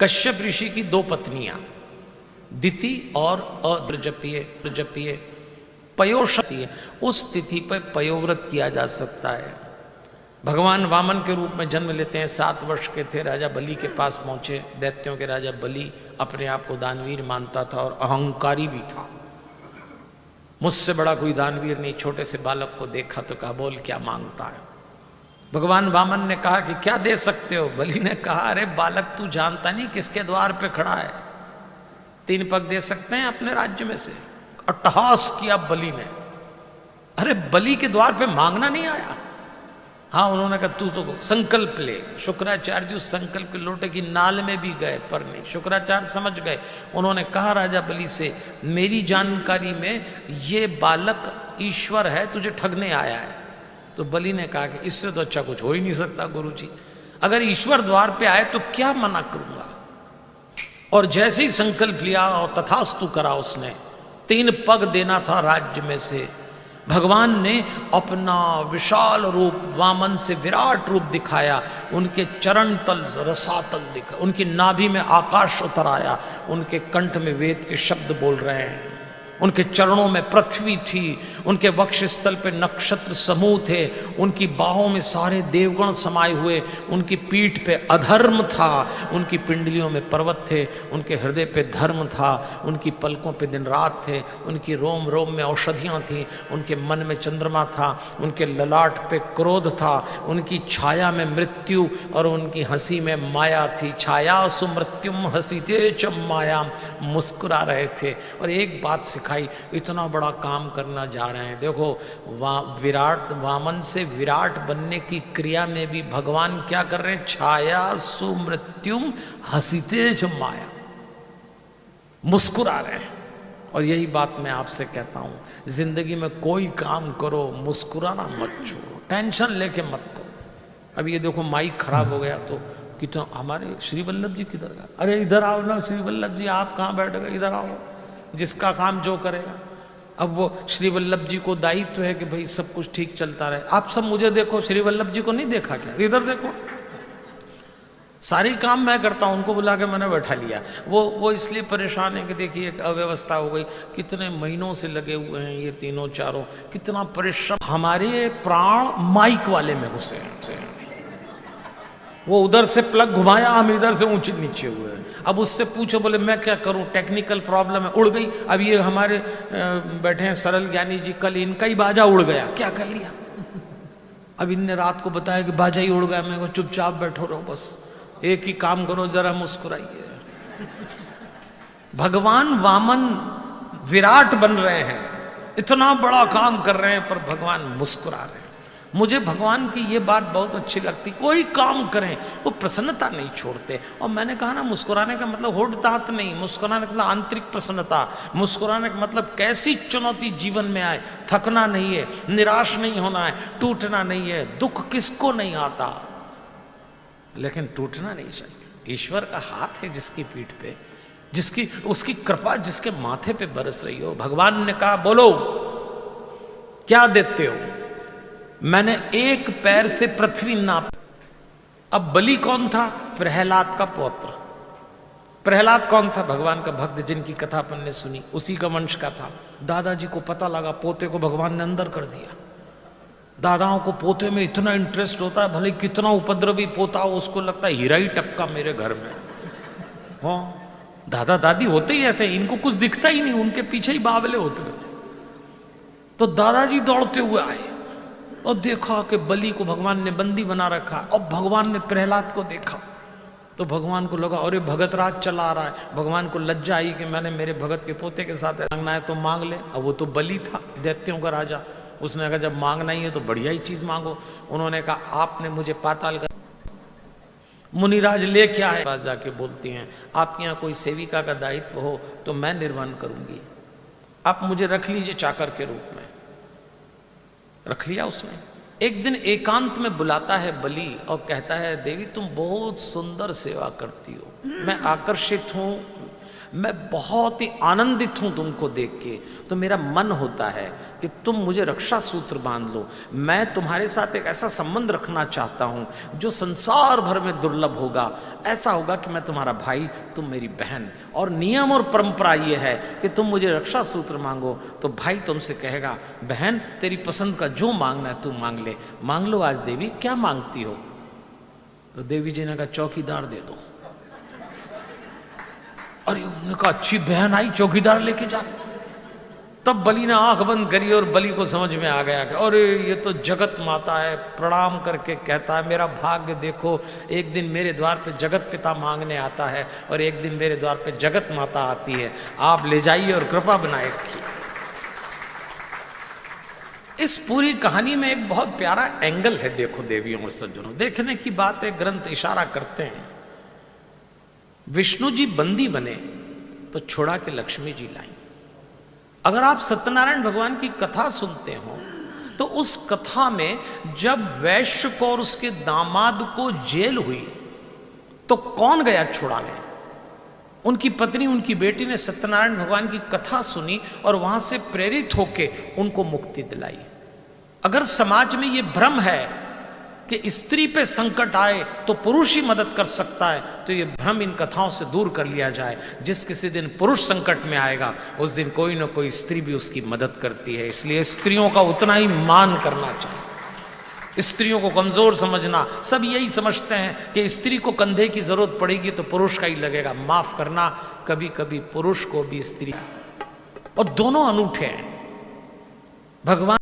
कश्यप ऋषि की दो पत्नियां, दिति और प्रजप्य पयोशती है। उस तिथि पर पयोव्रत किया जा सकता है। भगवान वामन के रूप में जन्म लेते हैं। 7 वर्ष के थे, राजा बलि के पास पहुंचे। दैत्यों के राजा बलि अपने आप को दानवीर मानता था और अहंकारी भी था। मुझसे बड़ा कोई दानवीर नहीं। छोटे से बालक को देखा तो कहा, बोल क्या मांगता है। भगवान वामन ने कहा कि क्या दे सकते हो। बलि ने कहा, अरे बालक तू जानता नहीं किसके द्वार पे खड़ा है, 3 पग दे सकते हैं अपने राज्य में से। अट्टहास किया बलि ने। अरे बलि के द्वार पे मांगना नहीं आया। हाँ, उन्होंने कहा तू तो संकल्प ले। शुक्राचार्य जी उस संकल्प के लोटे की नाल में भी गए, पर नहीं। शुक्राचार्य समझ गए। उन्होंने कहा राजा बलि से, मेरी जानकारी में ये बालक ईश्वर है, तुझे ठगने आया है। तो बलि ने कहा कि इससे तो अच्छा कुछ हो ही नहीं सकता गुरुजी। अगर ईश्वर द्वार पे आए तो क्या मना करूंगा। और जैसे ही संकल्प लिया और तथास्तु करा उसने। 3 पग देना था राज्य में से। भगवान ने अपना विशाल रूप वामन से विराट रूप दिखाया। उनके चरण तल रसातल दिखा, उनकी नाभि में आकाश उतर आया, उनके कंठ में वेद के शब्द बोल रहे हैं, उनके चरणों में पृथ्वी थी, उनके वक्षस्थल पे नक्षत्र समूह थे, उनकी बाहों में सारे देवगण समाये हुए, उनकी पीठ पे अधर्म था, उनकी पिंडलियों में पर्वत थे, उनके हृदय पे धर्म था, उनकी पलकों पे दिन रात थे, उनकी रोम रोम में औषधियाँ थीं, उनके मन में चंद्रमा था, उनके ललाट पे क्रोध था, उनकी छाया में मृत्यु और उनकी हंसी में माया थी। छाया सुमृत्युम हसीते च मायाम, मुस्कुरा रहे थे। और एक बात सिखाई, इतना बड़ा काम करना जा रहे हैं। देखो विराट वामन से विराट बनने की क्रिया में भी भगवान क्या कर रहे हैं, छाया सुमृत्युम हसीते च माया, मुस्कुरा रहे हैं। और यही बात मैं आपसे कहता हूं, जिंदगी में कोई काम करो मुस्कुराना मत छोड़ो, टेंशन लेके मत करो। अब ये देखो माइक खराब हो गया तो कितना, हमारे श्री वल्लभ जी किधर गए, अरे इधर आओ ना श्री वल्लभ जी, आप कहाँ बैठ गए, इधर आओ, जिसका काम जो करेगा। अब वो श्री वल्लभ जी को दायित्व है कि भाई सब कुछ ठीक चलता रहे। आप सब मुझे देखो, श्री वल्लभ जी को नहीं देखा क्या, इधर देखो, सारी काम मैं करता हूँ, उनको बुला के मैंने बैठा लिया। वो इसलिए परेशान है कि देखिए एक अव्यवस्था हो गई, कितने महीनों से लगे हुए हैं ये तीनों चारों, कितना परिश्रम। हमारे प्राण माइक वाले में घुसे हैं। वो उधर से प्लग घुमाया, हम इधर से ऊंचे नीचे हुए। अब उससे पूछो, बोले मैं क्या करूं, टेक्निकल प्रॉब्लम है, उड़ गई। अब ये हमारे बैठे हैं सरल ज्ञानी जी, कल इनका ही बाजा उड़ गया, क्या कर लिया। अब इनने रात को बताया कि बाजा ही उड़ गया। मैं को चुपचाप बैठो रहो, बस एक ही काम करो, जरा मुस्कुराइए। भगवान वामन विराट बन रहे हैं, इतना बड़ा काम कर रहे हैं, पर भगवान मुस्कुरा रहे हैं। मुझे भगवान की ये बात बहुत अच्छी लगती, कोई काम करें वो प्रसन्नता नहीं छोड़ते। और मैंने कहा ना, मुस्कुराने का मतलब होठ दांत नहीं, मुस्कुराने का मतलब आंतरिक प्रसन्नता। मुस्कुराने का मतलब कैसी चुनौती जीवन में आए थकना नहीं है, निराश नहीं होना है, टूटना नहीं है। दुख किसको नहीं आता, लेकिन टूटना नहीं चाहिए। ईश्वर का हाथ है जिसकी पीठ पे, जिसकी उसकी कृपा जिसके माथे पे बरस रही हो। भगवान ने कहा, बोलो क्या देते हो। मैंने एक पैर से पृथ्वी नाप। अब बलि कौन था, प्रहलाद का पौत्र। प्रहलाद कौन था, भगवान का भक्त, जिनकी कथा अपन ने सुनी, उसी का वंश का था। दादाजी को पता लगा, पोते को भगवान ने अंदर कर दिया। दादाओं को पोते में इतना इंटरेस्ट होता है, भले कितना उपद्रवी पोता हो, उसको लगता है हीरा ही टपका मेरे घर में। हाँ, दादा दादी होते ही ऐसे, इनको कुछ दिखता ही नहीं, उनके पीछे ही बावले होते हैं। तो दादाजी दौड़ते हुए आए और देखा कि बलि को भगवान ने बंदी बना रखा। अब भगवान ने प्रहलाद को देखा तो भगवान को लगा, अरे भगत राज चला आ रहा है। भगवान को लज्जा आई कि मैंने मेरे भगत के पोते के साथ मांगना है तो मांग ले। अब वो तो बलि था, दैत्यों का राजा। उसने कहा, जब मांगना ही है तो बढ़िया ही चीज मांगो। उन्होंने कहा, आपने मुझे पाताल का मुनिराज ले क्या है। पास जाके बोलती हैं, आपके यहाँ कोई सेविका का दायित्व हो तो मैं निर्वहन करूंगी, आप मुझे रख लीजिए चाकर के रूप में। रख लिया उसने। एक दिन एकांत में बुलाता है बलि और कहता है, देवी तुम बहुत सुंदर सेवा करती हो, मैं आकर्षित हूँ, मैं बहुत ही आनंदित हूं तुमको देख के। तो मेरा मन होता है कि तुम मुझे रक्षा सूत्र बांध लो। मैं तुम्हारे साथ एक ऐसा संबंध रखना चाहता हूं जो संसार भर में दुर्लभ होगा। ऐसा होगा कि मैं तुम्हारा भाई, तुम मेरी बहन, और नियम और परंपरा ये है कि तुम मुझे रक्षा सूत्र मांगो तो भाई तुमसे कहेगा बहन तेरी पसंद का जो मांगना है तू मांग ले। मांग लो आज देवी, क्या मांगती हो? तो देवी जी ने कहा चौकीदार दे दो। अरे उन्होंने कहा अच्छी बहन आई, चौकीदार लेके जा रही। तब बलि ने आंख बंद करी और बलि को समझ में आ गया कि अरे ये तो जगत माता है। प्रणाम करके कहता है मेरा भाग्य देखो, एक दिन मेरे द्वार पे जगत पिता मांगने आता है और एक दिन मेरे द्वार पे जगत माता आती है। आप ले जाइए और कृपा बनाए रखिए। इस पूरी कहानी में एक बहुत प्यारा एंगल है, देखो देवियों और सज्जनों, देखने की बात है। ग्रंथ इशारा करते हैं विष्णु जी बंदी बने तो छुड़ा के लक्ष्मी जी लाई। अगर आप सत्यनारायण भगवान की कथा सुनते हो तो उस कथा में जब वैश्य को और उसके दामाद को जेल हुई तो कौन गया छुड़ाने? उनकी पत्नी, उनकी बेटी ने सत्यनारायण भगवान की कथा सुनी और वहां से प्रेरित होके उनको मुक्ति दिलाई। अगर समाज में यह भ्रम है कि स्त्री पे संकट आए तो पुरुष ही मदद कर सकता है, तो ये भ्रम इन कथाओं से दूर कर लिया जाए। जिस किसी दिन पुरुष संकट में आएगा उस दिन कोई ना कोई स्त्री भी उसकी मदद करती है। इसलिए स्त्रियों का उतना ही मान करना चाहिए। स्त्रियों को कमजोर समझना, सब यही समझते हैं कि स्त्री को कंधे की जरूरत पड़ेगी तो पुरुष का ही लगेगा। माफ करना, कभी कभी पुरुष को भी स्त्री, और दोनों अनूठे हैं। भगवान